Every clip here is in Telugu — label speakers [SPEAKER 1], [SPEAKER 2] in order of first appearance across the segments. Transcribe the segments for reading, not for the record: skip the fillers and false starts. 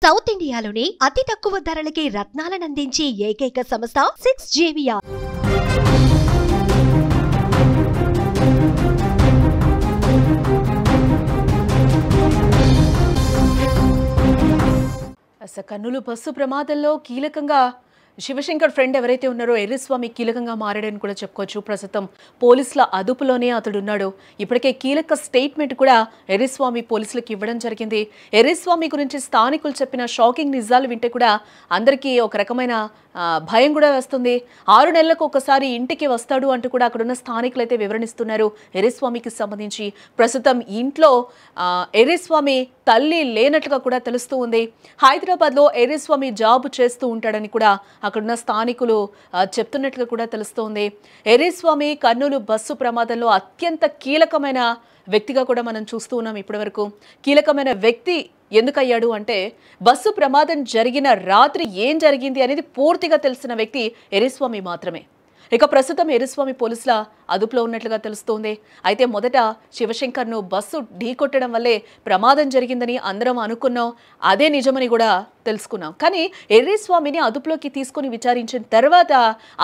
[SPEAKER 1] సౌత్ ఇండియాలోనే అతి తక్కువ ధరలకి రత్నాలనందించే ఏకైక సంస్థ 6JVR.
[SPEAKER 2] కర్నూలు బస్సు ప్రమాదంలో కీలకంగా శివశంకర్ ఫ్రెండ్ ఎవరైతే ఉన్నారో ఎర్రిస్వామి కీలకంగా మారాడని కూడా చెప్పుకోవచ్చు. ప్రస్తుతం పోలీసుల అదుపులోనే అతడు ఉన్నాడు. ఇప్పటికే కీలక స్టేట్మెంట్ కూడా ఎర్రిస్వామి పోలీసులకు ఇవ్వడం జరిగింది. ఎర్రిస్వామి గురించి స్థానికులు చెప్పిన షాకింగ్ నిజాలు వింటే కూడా అందరికీ ఒక రకమైన భయం కూడా వస్తుంది. 6 నెలలకు ఒకసారి ఇంటికి వస్తాడు అంటూ కూడా అక్కడున్న స్థానికులు అయితే వివరణిస్తున్నారు. ఎర్రిస్వామికి సంబంధించి ప్రస్తుతం ఇంట్లో ఎర్రిస్వామి తల్లి లేనట్లుగా కూడా తెలుస్తూ ఉంది. హైదరాబాద్లో ఎర్రిస్వామి జాబ్ చేస్తూ ఉంటాడని కూడా అక్కడున్న స్థానికులు చెప్తున్నట్లుగా కూడా తెలుస్తోంది. ఎర్రిస్వామి కర్నూలు బస్సు ప్రమాదంలో అత్యంత కీలకమైన వ్యక్తిగా కూడా మనం చూస్తూ ఉన్నాం. ఇప్పటివరకు కీలకమైన వ్యక్తి ఎందుకయ్యాడు అంటే బస్సు ప్రమాదం జరిగిన రాత్రి ఏం జరిగింది అనేది పూర్తిగా తెలిసిన వ్యక్తి ఎర్రిస్వామి మాత్రమే. ఇక ప్రస్తుతం ఎర్రిస్వామి పోలీసుల అదుపులో ఉన్నట్లుగా తెలుస్తోంది. అయితే మొదట శివశంకర్ను బస్సు ఢీకొట్టడం వల్లే ప్రమాదం జరిగిందని అందరం అనుకున్నాం. అదే నిజమని కూడా తెలుసుకున్నాం. కానీ ఎర్రిస్వామిని అదుపులోకి తీసుకుని విచారించిన తర్వాత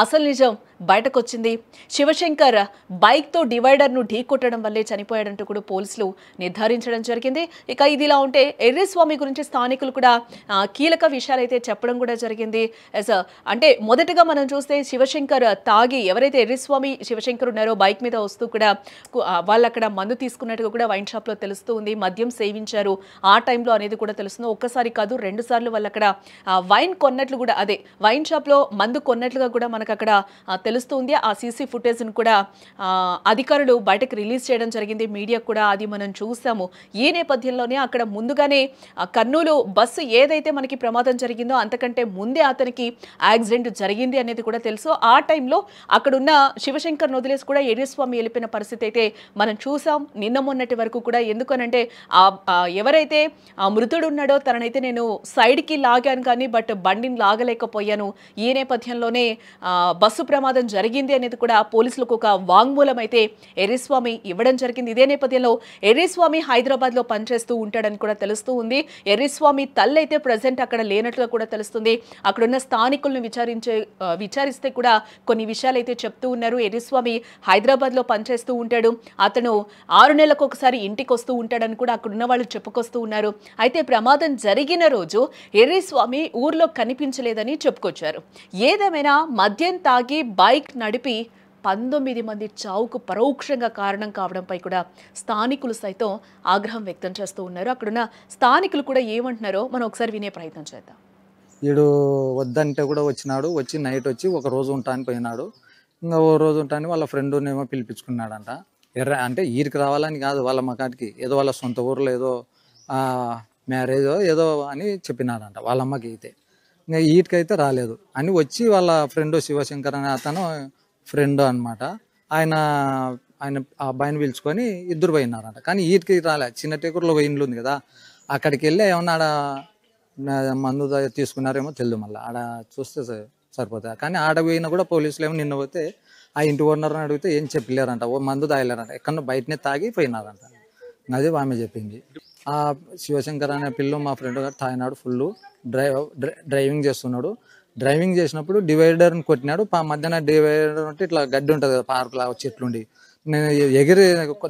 [SPEAKER 2] అసలు నిజం బయటకు వచ్చింది. శివశంకర్ బైక్తో డివైడర్ను ఢీకొట్టడం వల్లే చనిపోయాడంటూ కూడా పోలీసులు నిర్ధారించడం జరిగింది. ఇక ఇదిలా ఉంటే ఎర్రిస్వామి గురించి స్థానికులు కూడా కీలక విషయాలు అయితే చెప్పడం కూడా జరిగింది. అంటే మొదటగా మనం చూస్తే శివశంకర్ తాగి ఎవరైతే ఎర్రిస్వామి శివశంకర్ ఉన్నారో బైక్ మీద వస్తూ కూడా వాళ్ళు అక్కడ మందు తీసుకున్నట్టుగా కూడా వైన్ షాప్లో తెలుస్తూ ఉంది. మద్యం సేవించారు ఆ టైంలో అనేది కూడా తెలుస్తుంది. ఒక్కసారి కాదు 2 సార్లు వాళ్ళు అక్కడ వైన్ కొన్నట్లు కూడా అదే వైన్ షాప్లో మందు కొన్నట్లుగా కూడా మనకు అక్కడ తెలుస్తుంది. ఆ సీసీ ఫుటేజ్ను కూడా అధికారులు బయటకు రిలీజ్ చేయడం జరిగింది. మీడియా కూడా అది మనం చూసాము. ఈ నేపథ్యంలోనే అక్కడ ముందుగానే కర్నూలు బస్సు ఏదైతే మనకి ప్రమాదం జరిగిందో అంతకంటే ముందే అతనికి యాక్సిడెంట్ జరిగింది అనేది కూడా తెలుసు. ఆ టైంలో అక్కడున్న శివశంకర్ వదిలేసి కూడా ఎర్రిస్వామి వెళ్ళిపోయిన పరిస్థితి అయితే మనం చూసాం నిన్న మొన్నటి వరకు కూడా. ఎందుకనంటే ఎవరైతే మృతుడు ఉన్నాడో తననైతే నేను సైడ్కి లాగాను కానీ బట్ బండిని లాగలేకపోయాను. ఈ నేపథ్యంలోనే బస్సు ప్రమాదం జరిగింది అనేది కూడా పోలీసులకు ఒక వాంగ్మూలం అయితే ఎర్రిస్వామి ఇవ్వడం జరిగింది. ఇదే నేపథ్యంలో ఎర్రిస్వామి హైదరాబాద్లో పనిచేస్తూ ఉంటాడని కూడా తెలుస్తూ ఉంది. ఎర్రిస్వామి తల్లి అయితే ప్రజెంట్ అక్కడ లేనట్లుగా కూడా తెలుస్తుంది. అక్కడున్న స్థానికులను విచారిస్తే కూడా కొన్ని విషయాలు అయితే చెప్తూ ఉన్నారు. ఎర్రిస్వామి హైదరాబాద్లో పనిచేస్తూ ఉంటాడు. అతను 6 నెలలకు ఒకసారి ఇంటికి వస్తూ ఉంటాడని కూడా అక్కడున్న వాళ్ళు చెప్పుకొస్తూ ఉన్నారు. అయితే ప్రమాదం జరిగిన రోజు ఎర్రిస్వామి ఊర్లో కనిపించలేదని చెప్పుకొచ్చారు. ఏదేమైనా మద్యం తాగి బైక్ నడిపి 19 మంది చావుకు పరోక్షంగా కారణం కావడంపై కూడా స్థానికులు సైతం ఆగ్రహం వ్యక్తం చేస్తూ ఉన్నారు. అక్కడున్న స్థానికులు కూడా ఏమంటున్నారో మనం ఒకసారి వినే ప్రయత్నం చేద్దాం.
[SPEAKER 3] వీడు వద్దంటే కూడా వచ్చినాడు. వచ్చి నైట్ వచ్చి ఒక రోజు ఉంటాను పోయినాడు. ఇంకా ఓ రోజు ఉంటాను వాళ్ళ ఫ్రెండ్నేమో పిలిపించుకున్నాడంట. అంటే ఈరికి రావాలని కాదు, వాళ్ళ మకాటికి ఏదో వాళ్ళ సొంత ఊర్లో ఏదో మ్యారేజ్ ఏదో అని చెప్పినాడంట వాళ్ళ అమ్మకి. అయితే ఇంకా ఈటికైతే రాలేదు అని వచ్చి వాళ్ళ ఫ్రెండ్ శివశంకర్ అనే అతను ఫ్రెండ్ అనమాట. ఆయన ఆ అబ్బాయిని పిలుచుకొని ఇద్దరు పోయినారంట. కానీ ఈటికి రాలే. చిన్న టేకూరులో ఇండ్లు ఉంది కదా, అక్కడికి వెళ్ళి ఏమన్నా ఆడ మందు తీసుకున్నారేమో తెలియదు. మళ్ళీ ఆడ చూస్తే సరిపోతుంది. కానీ ఆడ పోయినా కూడా పోలీసులు ఏమో నిన్న పోతే ఆ ఇంటి ఓనర్ని అడిగితే ఏం చెప్పలేరంట. ఓ మందు తాగలేరంట, ఎక్కడో బయటనే తాగి పోయినారంట. అదే ఆమె చెప్పింది. ఆ శివశంకర్ అనే పిల్ల మా ఫ్రెండ్ గారు తాగినాడు. ఫుల్ డ్రైవింగ్ చేస్తున్నాడు. డ్రైవింగ్ చేసినప్పుడు డివైడర్ని కొట్టినాడు. మధ్యాహ్న డివైడర్ అంటే ఇట్లా గడ్డి ఉంటుంది కదా పార్కులా చెట్లుండి, నేను ఎగిరి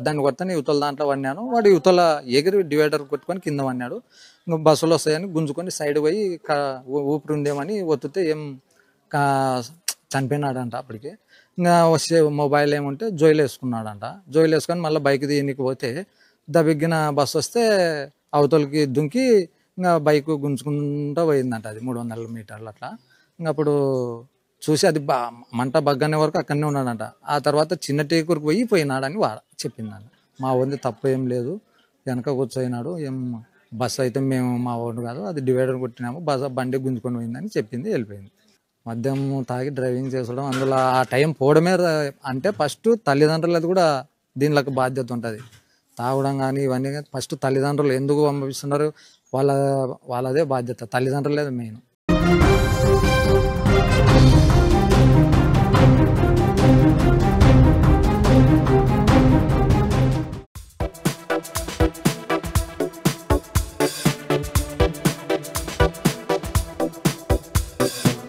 [SPEAKER 3] దాన్ని కొడతాను యువతల దాంట్లో పడినాను. వాడు యువతల ఎగిరి డివైడర్ కొట్టుకొని కింద పడినాడు. ఇంకా బస్సులు వస్తాయని గుంజుకొని సైడ్ పోయి ఊపిరి ఉందేమని ఒత్తితే ఏం చనిపోయినాడంట. అప్పటికి ఇంకా వచ్చే మొబైల్ ఏముంటే జోయిల్ వేసుకున్నాడంట. జోయిల్ వేసుకొని మళ్ళీ బైక్ తీయనికి పోతే దబిగ్గిన బస్సు వస్తే అవతలకి దుంకి ఇంకా బైక్ గుంజుకుంటూ పోయిందంట. అది 300 మీటర్లు అట్లా. ఇంకా అప్పుడు చూసి అది మంట బగ్గనే వరకు అక్కడనే ఉన్నాడంట. ఆ తర్వాత చిన్న టేకూరుకు పోయినాడని చెప్పిందంట. మా ఊరిది తప్పు ఏం లేదు, వెనక కూర్చోయినాడు. ఏం బస్సు అయితే మేము మా ఊరు కాదు, అది డివైడర్ కొట్టినాము, బండి గుంజుకొని పోయిందని చెప్పింది, వెళ్ళిపోయింది. మద్యం తాగి డ్రైవింగ్ చేసడం, అందులో ఆ టైం పోవడమే. అంటే ఫస్ట్ తల్లిదండ్రులది కూడా దీనిలోకి బాధ్యత ఉంటుంది. తాగడం కానీ ఇవన్నీ ఫస్ట్ తల్లిదండ్రులు ఎందుకు పంపిస్తున్నారు, వాళ్ళదే బాధ్యత. తల్లిదండ్రులే మెయిన్. చేస్తాం.